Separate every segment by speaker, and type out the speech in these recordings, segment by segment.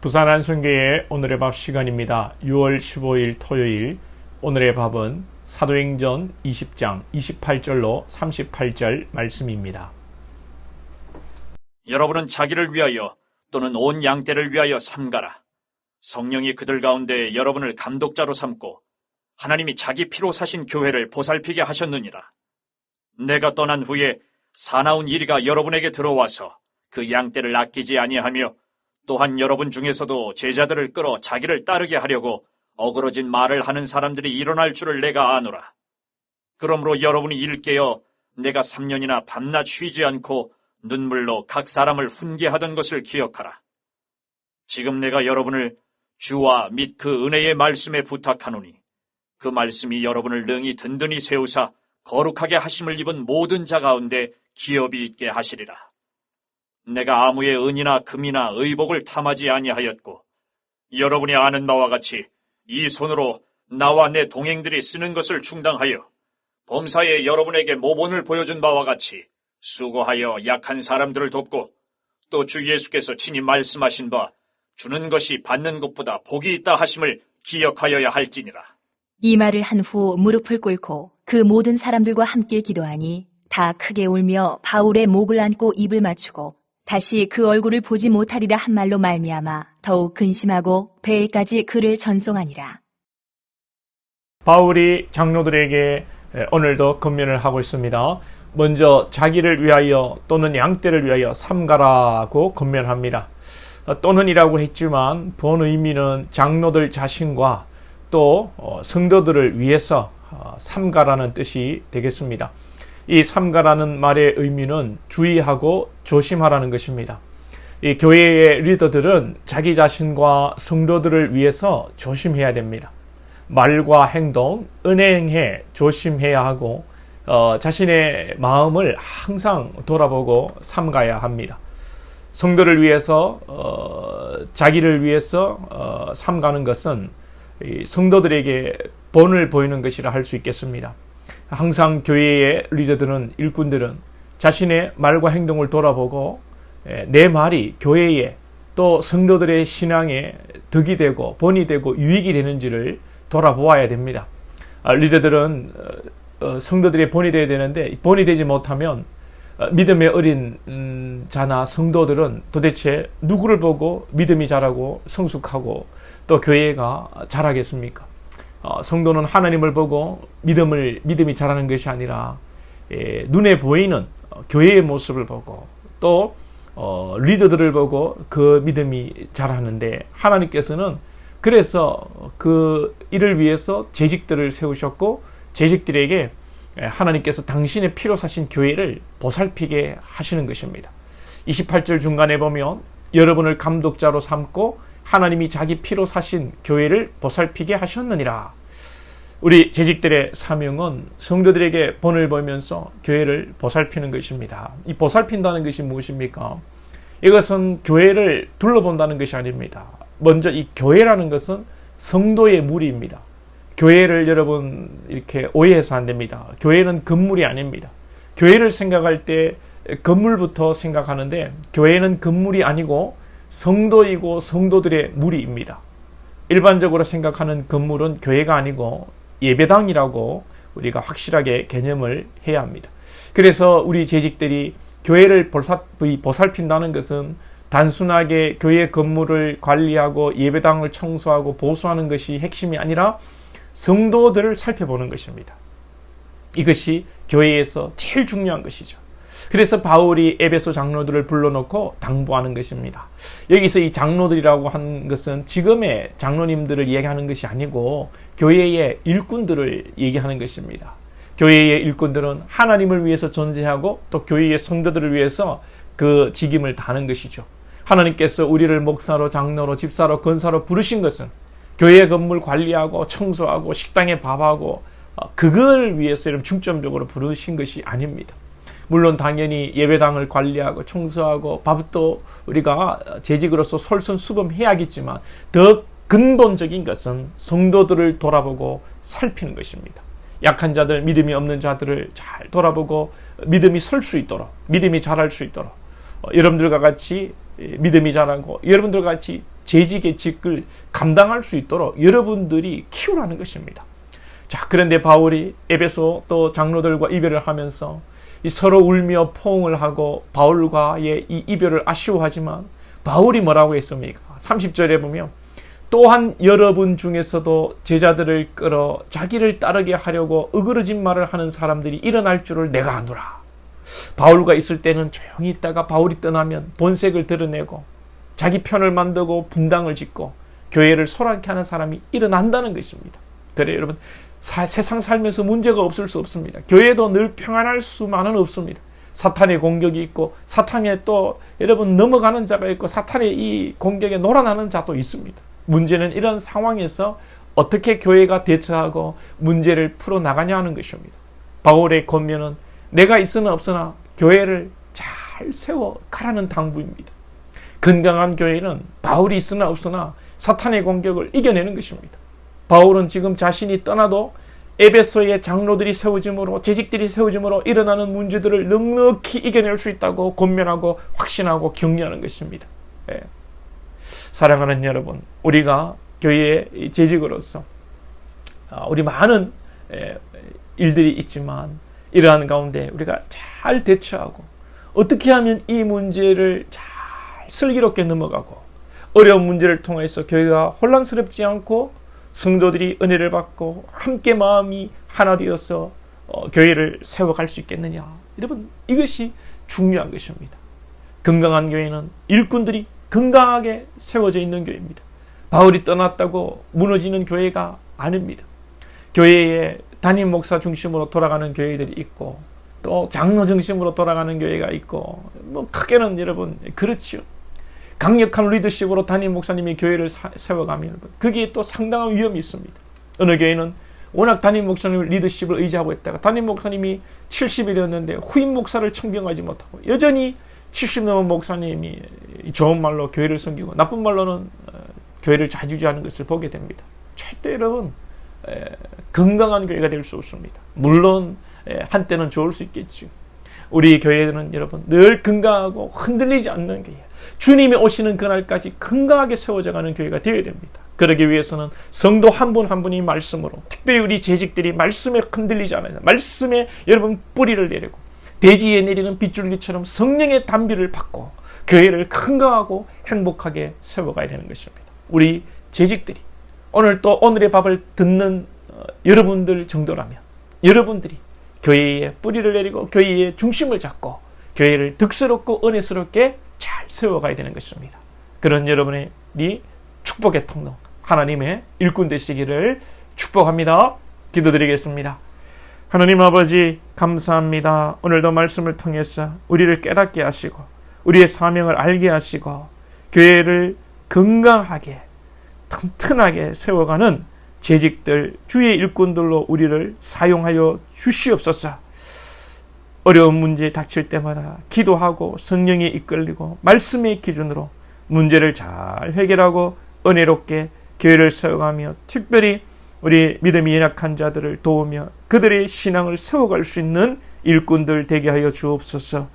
Speaker 1: 부산 안성교회 오늘의 밥 시간입니다. 6월 15일 토요일 오늘의 밥은 사도행전 20장 28절로 38절 말씀입니다.
Speaker 2: 여러분은 자기를 위하여 또는 온 양떼를 위하여 삼가라. 성령이 그들 가운데 여러분을 감독자로 삼고 하나님이 자기 피로 사신 교회를 보살피게 하셨느니라. 내가 떠난 후에 사나운 이리가 여러분에게 들어와서 그 양떼를 아끼지 아니하며 또한 여러분 중에서도 제자들을 끌어 자기를 따르게 하려고 어그러진 말을 하는 사람들이 일어날 줄을 내가 아노라. 그러므로 여러분이 일깨어 내가 3년이나 밤낮 쉬지 않고 눈물로 각 사람을 훈계하던 것을 기억하라. 지금 내가 여러분을 주와 및 그 은혜의 말씀에 부탁하노니 그 말씀이 여러분을 능히 든든히 세우사 거룩하게 하심을 입은 모든 자 가운데 기업이 있게 하시리라. 내가 아무의 은이나 금이나 의복을 탐하지 아니하였고 여러분이 아는 바와 같이 이 손으로 나와 내 동행들이 쓰는 것을 충당하여 범사에 여러분에게 모본을 보여준 바와 같이 수고하여 약한 사람들을 돕고 또 주 예수께서 친히 말씀하신 바 주는 것이 받는 것보다 복이 있다 하심을 기억하여야 할지니라.
Speaker 3: 이 말을 한 후 무릎을 꿇고 그 모든 사람들과 함께 기도하니 다 크게 울며 바울의 목을 안고 입을 맞추고 다시 그 얼굴을 보지 못하리라 한 말로 말미암아 더욱 근심하고 배에까지 그를 전송하니라.
Speaker 1: 바울이 장로들에게 오늘도 권면을 하고 있습니다. 먼저 자기를 위하여 또는 양떼를 위하여 삼가라고 권면합니다. 또는이라고 했지만 본 의미는 장로들 자신과 또 성도들을 위해서 삼가라는 뜻이 되겠습니다. 이 삼가라는 말의 의미는 주의하고 조심하라는 것입니다. 이 교회의 리더들은 자기 자신과 성도들을 위해서 조심해야 됩니다. 말과 행동, 은행에 조심해야 하고 자신의 마음을 항상 돌아보고 삼가야 합니다. 성도를 위해서 자기를 위해서 삼가는 것은 성도들에게 본을 보이는 것이라 할 수 있겠습니다. 항상 교회의 리더들은 일꾼들은 자신의 말과 행동을 돌아보고 내 말이 교회에 또 성도들의 신앙에 덕이 되고 본이 되고 유익이 되는지를 돌아보아야 됩니다. 리더들은 성도들의 본이 되어야 되는데 본이 되지 못하면 믿음의 어린 자나 성도들은 도대체 누구를 보고 믿음이 자라고 성숙하고 또 교회가 자라겠습니까? 성도는 하나님을 보고 믿음이 자라는 것이 아니라 눈에 보이는 교회의 모습을 보고 또 리더들을 보고 그 믿음이 자라는데 하나님께서는 그래서 그 일을 위해서 재직들을 세우셨고 재직들에게 하나님께서 당신의 피로 사신 교회를 보살피게 하시는 것입니다. 28절 중간에 보면 여러분을 감독자로 삼고 하나님이 자기 피로 사신 교회를 보살피게 하셨느니라. 우리 재직들의 사명은 성도들에게 본을 보면서 교회를 보살피는 것입니다. 이 보살핀다는 것이 무엇입니까? 이것은 교회를 둘러본다는 것이 아닙니다. 먼저 이 교회라는 것은 성도의 무리입니다. 교회를 여러분 이렇게 오해해서 안 됩니다. 교회는 건물이 아닙니다. 교회를 생각할 때 건물부터 생각하는데 교회는 건물이 아니고 성도이고 성도들의 무리입니다. 일반적으로 생각하는 건물은 교회가 아니고 예배당이라고 우리가 확실하게 개념을 해야 합니다. 그래서 우리 재직들이 교회를 보살핀다는 것은 단순하게 교회 건물을 관리하고 예배당을 청소하고 보수하는 것이 핵심이 아니라 성도들을 살펴보는 것입니다. 이것이 교회에서 제일 중요한 것이죠. 그래서 바울이 에베소 장로들을 불러놓고 당부하는 것입니다. 여기서 이 장로들이라고 하는 것은 지금의 장로님들을 얘기하는 것이 아니고 교회의 일꾼들을 얘기하는 것입니다. 교회의 일꾼들은 하나님을 위해서 존재하고 또 교회의 성도들을 위해서 그 직임을 다하는 것이죠. 하나님께서 우리를 목사로 장로로 집사로 권사로 부르신 것은 교회 건물 관리하고 청소하고 식당에 밥하고 그걸 위해서 이런 중점적으로 부르신 것이 아닙니다. 물론 당연히 예배당을 관리하고 청소하고 밥도 우리가 재직으로서 솔선수범해야겠지만 더 근본적인 것은 성도들을 돌아보고 살피는 것입니다. 약한 자들, 믿음이 없는 자들을 잘 돌아보고 믿음이 설 수 있도록, 믿음이 자랄 수 있도록 여러분들과 같이 믿음이 자라고 여러분들과 같이 재직의 직을 감당할 수 있도록 여러분들이 키우라는 것입니다. 자, 그런데 바울이 에베소 또 장로들과 이별을 하면서 서로 울며 포옹을 하고 바울과의 이 이별을 아쉬워하지만 바울이 뭐라고 했습니까? 30절에 보면 또한 여러분 중에서도 제자들을 끌어 자기를 따르게 하려고 어그러진 말을 하는 사람들이 일어날 줄을 내가 아노라. 바울과 있을 때는 조용히 있다가 바울이 떠나면 본색을 드러내고 자기 편을 만들고 분당을 짓고 교회를 소란케 하는 사람이 일어난다는 것입니다. 그래요, 여러분. 세상 살면서 문제가 없을 수 없습니다. 교회도 늘 평안할 수만은 없습니다. 사탄의 공격이 있고 사탄에 또 여러분 넘어가는 자가 있고 사탄의 이 공격에 놀아나는 자도 있습니다. 문제는 이런 상황에서 어떻게 교회가 대처하고 문제를 풀어나가냐 하는 것입니다. 바울의 권면은 내가 있으나 없으나 교회를 잘 세워 가라는 당부입니다. 건강한 교회는 바울이 있으나 없으나 사탄의 공격을 이겨내는 것입니다. 바울은 지금 자신이 떠나도 에베소의 장로들이 세워짐으로 재직들이 세워짐으로 일어나는 문제들을 넉넉히 이겨낼 수 있다고 권면하고 확신하고 격려하는 것입니다. 예. 사랑하는 여러분, 우리가 교회의 재직으로서 우리 많은 일들이 있지만 이러한 가운데 우리가 잘 대처하고 어떻게 하면 이 문제를 잘 슬기롭게 넘어가고 어려운 문제를 통해서 교회가 혼란스럽지 않고 성도들이 은혜를 받고 함께 마음이 하나 되어서 교회를 세워갈 수 있겠느냐. 여러분, 이것이 중요한 것입니다. 건강한 교회는 일꾼들이 건강하게 세워져 있는 교회입니다. 바울이 떠났다고 무너지는 교회가 아닙니다. 교회에 담임 목사 중심으로 돌아가는 교회들이 있고 또 장로 중심으로 돌아가는 교회가 있고 뭐 크게는 여러분 그렇지요. 강력한 리더십으로 담임 목사님이 교회를 세워가면 거기에 또 상당한 위험이 있습니다. 어느 교회는 워낙 담임 목사님을 리더십을 의지하고 있다가 담임 목사님이 70이 되었는데 후임 목사를 청병하지 못하고 여전히 70 넘은 목사님이 좋은 말로 교회를 섬기고 나쁜 말로는 교회를 좌지우지하는 것을 보게 됩니다. 절대 여러분 건강한 교회가 될 수 없습니다. 물론 한때는 좋을 수 있겠죠. 우리 교회는 여러분 늘 건강하고 흔들리지 않는 교회, 주님이 오시는 그날까지 건강하게 세워져가는 교회가 되어야 됩니다. 그러기 위해서는 성도 한 분 한 분이 말씀으로, 특별히 우리 재직들이 말씀에 흔들리지 않아요. 말씀에 여러분 뿌리를 내리고 대지에 내리는 빗줄기처럼 성령의 담비를 받고 교회를 건강하고 행복하게 세워가야 되는 것입니다. 우리 재직들이 오늘 또 오늘의 밥을 듣는 여러분들 정도라면 여러분들이 교회에 뿌리를 내리고 교회의 중심을 잡고 교회를 득스럽고 은혜스럽게 잘 세워가야 되는 것입니다. 그런 여러분의 축복의 통로 하나님의 일꾼 되시기를 축복합니다. 기도드리겠습니다. 하나님 아버지 감사합니다. 오늘도 말씀을 통해서 우리를 깨닫게 하시고 우리의 사명을 알게 하시고 교회를 건강하게 튼튼하게 세워가는 재직들 주의 일꾼들로 우리를 사용하여 주시옵소서. 어려운 문제 닥칠 때마다 기도하고 성령에 이끌리고 말씀의 기준으로 문제를 잘 해결하고 은혜롭게 교회를 세워가며 특별히 우리 믿음이 연약한 자들을 도우며 그들의 신앙을 세워갈 수 있는 일꾼들 되게 하여 주옵소서.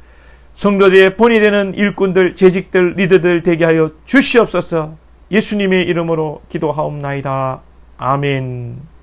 Speaker 1: 성도들의 본이 되는 일꾼들, 재직들, 리더들 되게 하여 주시옵소서. 예수님의 이름으로 기도하옵나이다. 아멘.